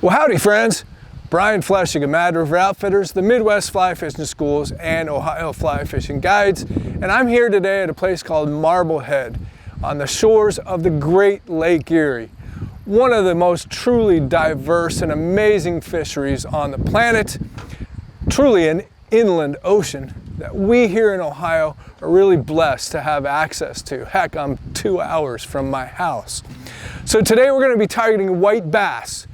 Well, howdy friends. Brian Flechsig of Mad River Outfitters, the Midwest Fly Fishing Schools, and Ohio Fly Fishing Guides. And I'm here today at a place called Marblehead on the shores of the great Lake Erie. One of the most truly diverse and amazing fisheries on the planet. Truly an inland ocean that we here in Ohio are really blessed to have access to. Heck, I'm 2 hours from my house. So today we're going to be targeting white bass.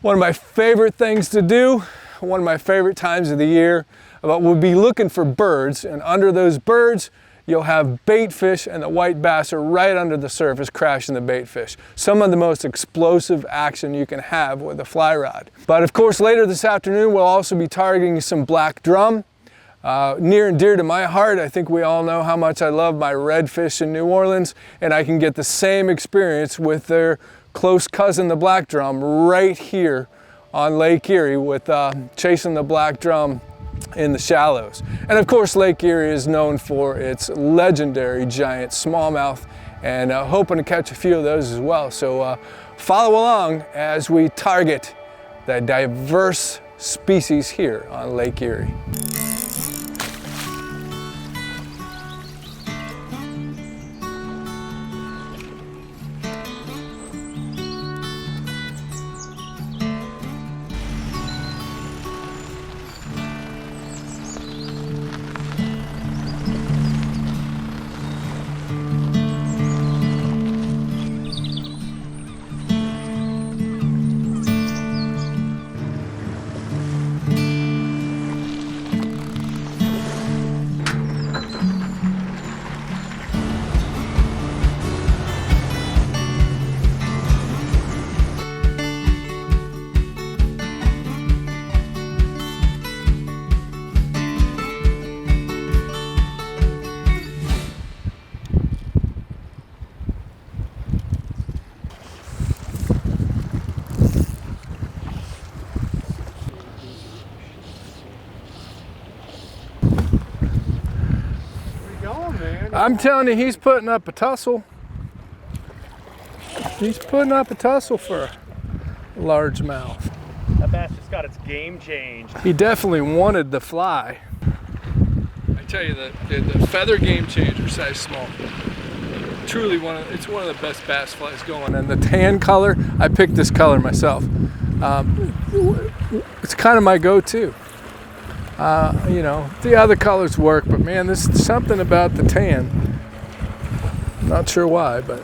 One of my favorite things to do, one of my favorite times of the year, but we'll be looking for birds, and under those birds you'll have bait fish, and the white bass are right under the surface crashing the bait fish. Some of the most explosive action you can have with a fly rod. But of course later this afternoon we'll also be targeting some black drum. Near and dear to my heart. I think we all know how much I love my redfish in New Orleans, and I can get the same experience with their close cousin, the black drum, right here on Lake Erie with chasing the black drum in the shallows. And of course Lake Erie is known for its legendary giant smallmouth, and hoping to catch a few of those as well. So follow along as we target the diverse species here on Lake Erie. I'm telling you, he's putting up a tussle. He's putting up a tussle for a largemouth. That bass just got its game changed. He definitely wanted the fly. I tell you, the feather game changer size small. Truly it's one of the best bass flies going. And the tan color, I picked this color myself. It's kind of my go-to. You know, the other colors work, but man, there's something about the tan. Not sure why, but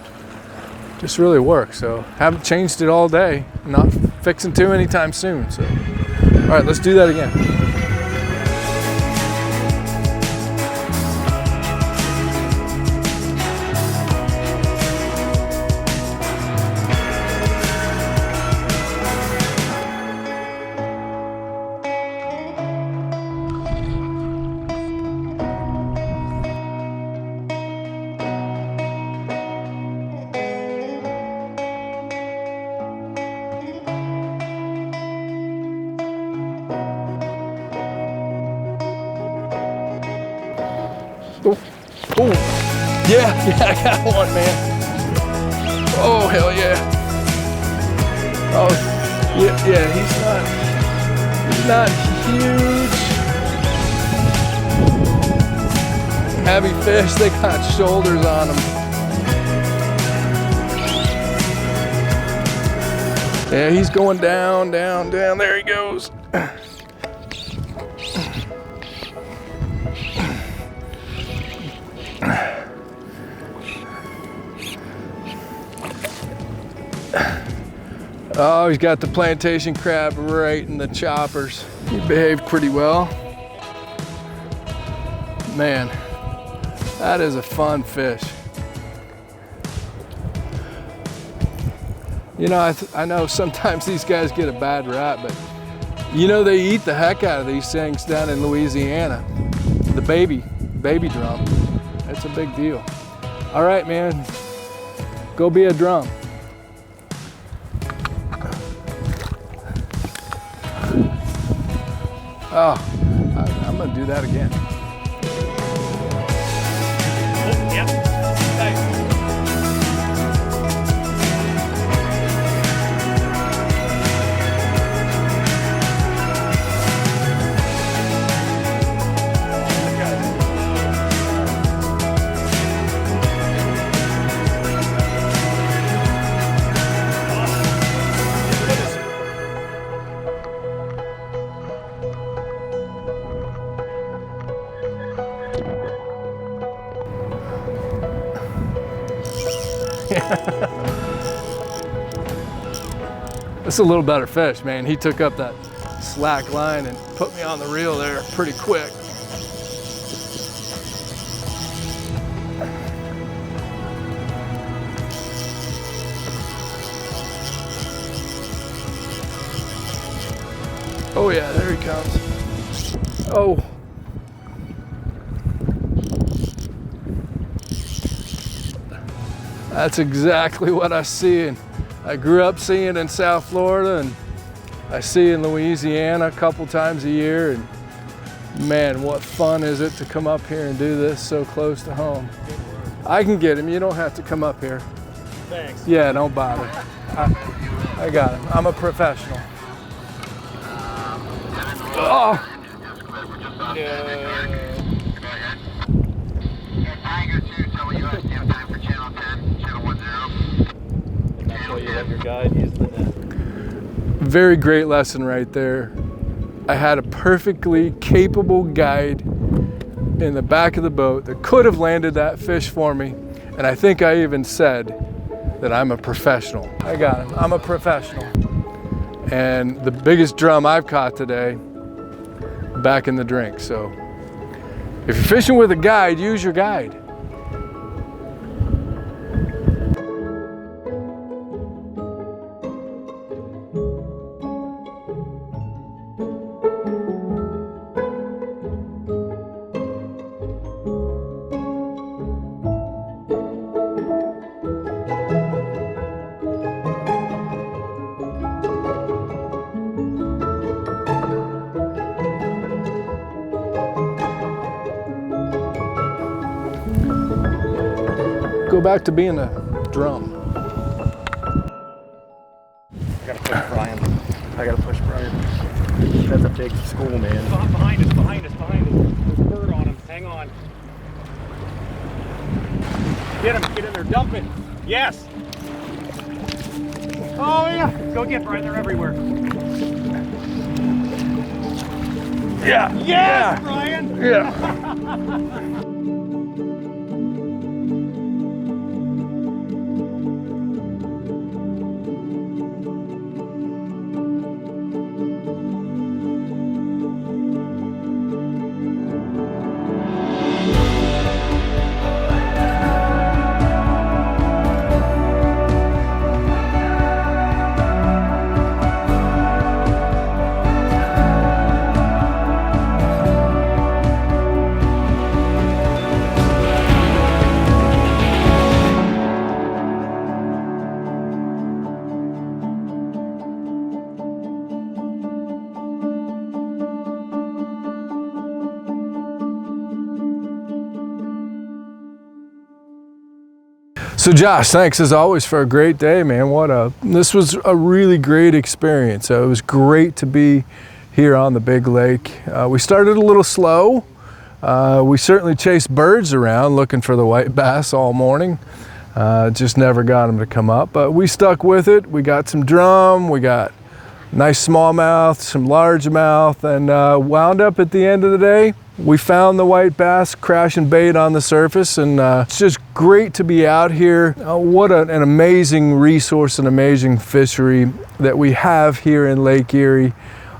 just really works. So haven't changed it all day. Not fixing to anytime soon. So, all right, let's do that again. Oh, yeah, I got one, man. Oh, hell yeah. Oh, yeah, he's not huge. Heavy fish, they got shoulders on them. Yeah, he's going down, down, down. There he goes. Oh, he's got the plantation crab right in the choppers. He behaved pretty well. Man, that is a fun fish. You know, I know sometimes these guys get a bad rap, but you know they eat the heck out of these things down in Louisiana. The baby drum. That's a big deal. All right, man, go be a drum. Oh, I'm gonna do that again. Oh, yeah. Nice. It's a little better fish, man. He took up that slack line and put me on the reel there pretty quick. Oh yeah, there he comes. Oh. That's exactly what I see. And I grew up seeing in South Florida, and I see in Louisiana a couple times a year. And man, what fun is it to come up here and do this so close to home. I can get him, you don't have to come up here. Thanks. Yeah, don't bother. I got him, I'm a professional. Oh! That's why you have your guide use the net. Very great lesson right there. I had a perfectly capable guide in the back of the boat that could have landed that fish for me. And I think I even said that I'm a professional. I got him, I'm a professional. And the biggest drum I've caught today, back in the drink. So if you're fishing with a guide, use your guide. Go back to being a drum. I gotta push Brian. I gotta push Brian. That's a big school, man. Behind us, behind us, behind us. There's a bird on him. Hang on. Get him, get in there, dump it. Yes. Oh yeah. Go get Brian, they're everywhere. Yeah. Yes, Yeah. Brian. Yeah. So Josh, thanks as always for a great day, man. This was a really great experience. It was great to be here on the big lake. We started a little slow. We certainly chased birds around looking for the white bass all morning. Just never got them to come up, but we stuck with it. We got some drum, we got nice smallmouth, some largemouth, and wound up at the end of the day. We found the white bass crashing bait on the surface, and it's just great to be out here. What an amazing resource and amazing fishery that we have here in Lake Erie.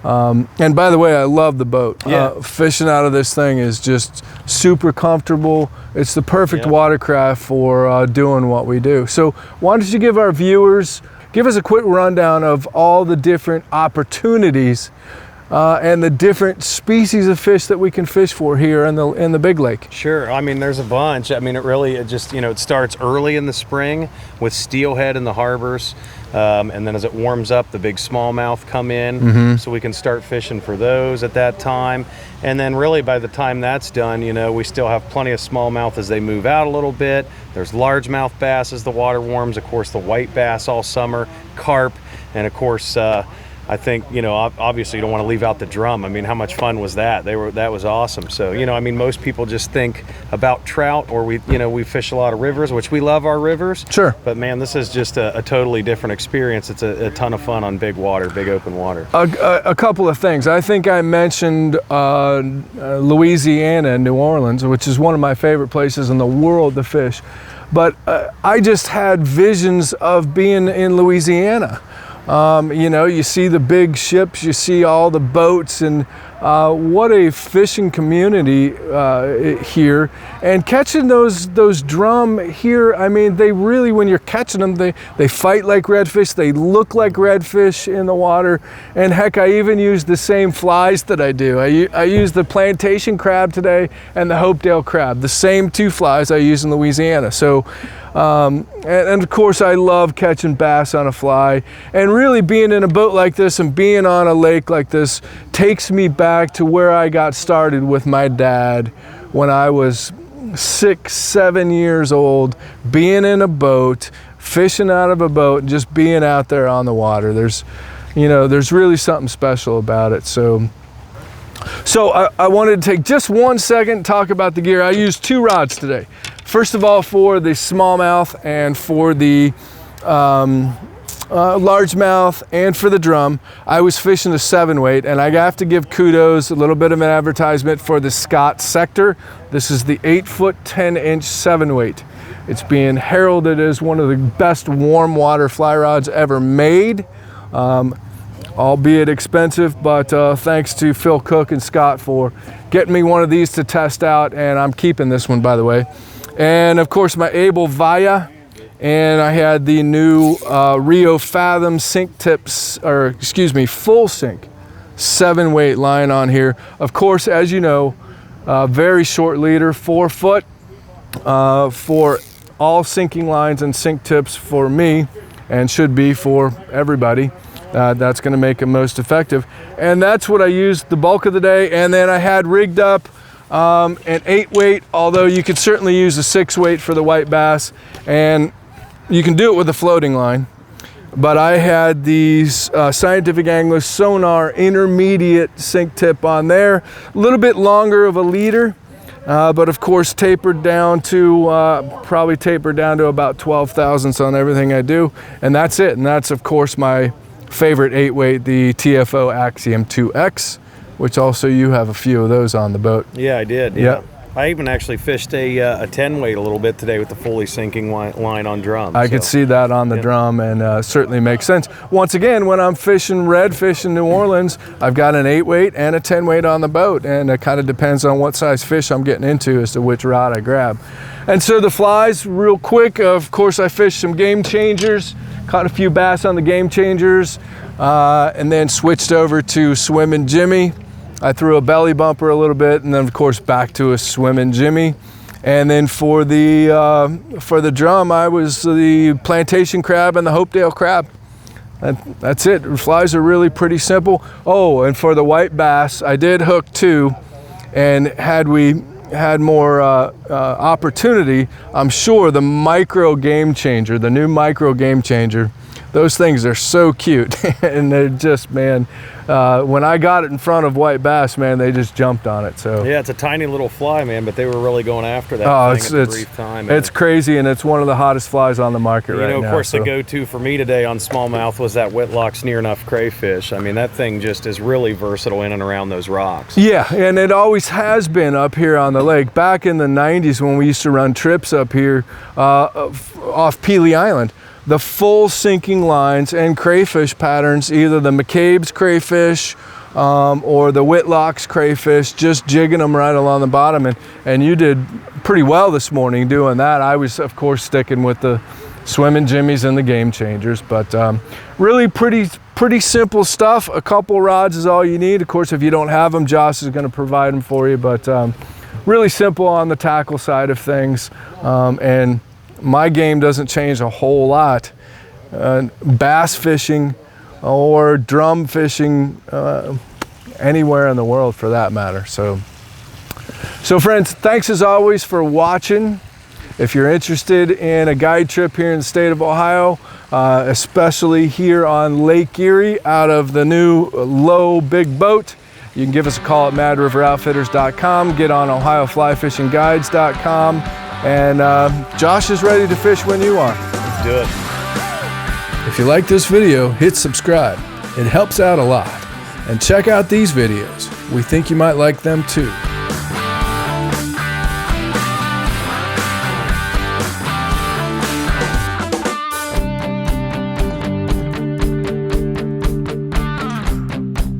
And by the way, I love the boat. Yeah. Fishing out of this thing is just super comfortable. It's the perfect watercraft for doing what we do. So why don't you give our viewers, give us a quick rundown of all the different opportunities and the different species of fish that we can fish for here in the big lake. Sure. I mean, there's a bunch. I mean, it just, it starts early in the spring with steelhead in the harbors. And then as it warms up, the big smallmouth come in, so we can start fishing for those at that time. And then really by the time that's done, we still have plenty of smallmouth as they move out a little bit. There's largemouth bass as the water warms, of course, the white bass all summer, carp, and of course, I think, obviously you don't want to leave out the drum. I mean, how much fun was that? That was awesome. So, I mean, most people just think about trout, or we fish a lot of rivers, which we love our rivers. Sure. But man, this is just a totally different experience. It's a ton of fun on big water, big open water. A couple of things. I think I mentioned Louisiana and New Orleans, which is one of my favorite places in the world to fish. but I just had visions of being in Louisiana. You know, you see the big ships, you see all the boats, and what a fishing community here. And catching those drum here, I mean, they really, when you're catching them, they fight like redfish, they look like redfish in the water, and heck, I even use the same flies that I do. I use the plantation crab today and the Hopedale crab, the same two flies I use in Louisiana. So, and of course I love catching bass on a fly, and really being in a boat like this and being on a lake like this takes me back to where I got started with my dad when I was 6, 7 years old, being in a boat, fishing out of a boat, and just being out there on the water. There's really something special about it. So I wanted to take just 1 second and talk about the gear. I used 2 rods today. First of all, for the smallmouth and for the largemouth and for the drum, I was fishing a 7-weight, and I have to give kudos, a little bit of an advertisement for the Scott Sector. This is the 8-foot 10-inch 7-weight. It's being heralded as one of the best warm water fly rods ever made, albeit expensive, but thanks to Phil Cook and Scott for getting me one of these to test out, and I'm keeping this one, by the way. And of course my Able Via, and I had the new Rio Fathom sink tips, or excuse me, full sink 7-weight line on here. Of course, as you know, very short leader, 4 foot for all sinking lines and sink tips for me, and should be for everybody. That's going to make it most effective, and that's what I used the bulk of the day. And then I had rigged up an 8-weight, although you could certainly use a 6-weight for the white bass, and you can do it with a floating line. But I had these Scientific Angler Sonar intermediate sink tip on there, a little bit longer of a leader, but of course tapered down to about 12 thousandths on everything I do, and that's it. And that's of course my favorite 8-weight, the TFO Axiom 2X, which also you have a few of those on the boat. Yeah, I did. Yeah. I even actually fished a 10-weight a little bit today with the fully sinking line on drum. I could see that on the drum, and certainly makes sense. Once again, when I'm fishing redfish in New Orleans, I've got an 8-weight and a 10-weight on the boat, and it kind of depends on what size fish I'm getting into as to which rod I grab. And so the flies, real quick, of course I fished some Game Changers, caught a few bass on the Game Changers, and then switched over to Swimmin' Jimmy. I threw a belly bumper a little bit, and then of course back to a Swimmin' Jimmy. And then for the drum, I was the plantation crab and the Hopedale crab. That's it. The flies are really pretty simple. Oh, and for the white bass, I did hook 2, and had we had more opportunity, I'm sure the micro Game Changer, the new micro Game Changer, those things are so cute. And they're just, man, when I got it in front of white bass, man, they just jumped on it. So yeah, it's a tiny little fly, man, but they were really going after that thing at a brief time. It's crazy, and it's one of the hottest flies on the market right now. You know, of course, the go-to for me today on smallmouth was that Whitlock's Near Enough crayfish. I mean, that thing just is really versatile in and around those rocks. Yeah, and it always has been up here on the lake. Back in the 90s when we used to run trips up here off Pelee Island, the full sinking lines and crayfish patterns, either the McCabe's crayfish or the Whitlock's crayfish, just jigging them right along the bottom. And you did pretty well this morning doing that. I was, of course, sticking with the Swimmin' Jimmies and the Game Changers, but really pretty simple stuff. A couple rods is all you need. Of course, if you don't have them, Josh is going to provide them for you, but really simple on the tackle side of things. And my game doesn't change a whole lot. Bass fishing or drum fishing, anywhere in the world for that matter. So friends, thanks as always for watching. If you're interested in a guide trip here in the state of Ohio, especially here on Lake Erie out of the new low big boat, you can give us a call at madriveroutfitters.com, get on ohioflyfishingguides.com, and Josh is ready to fish when you are. Let's do it. If you like this video, hit subscribe. It helps out a lot. And check out these videos. We think you might like them too.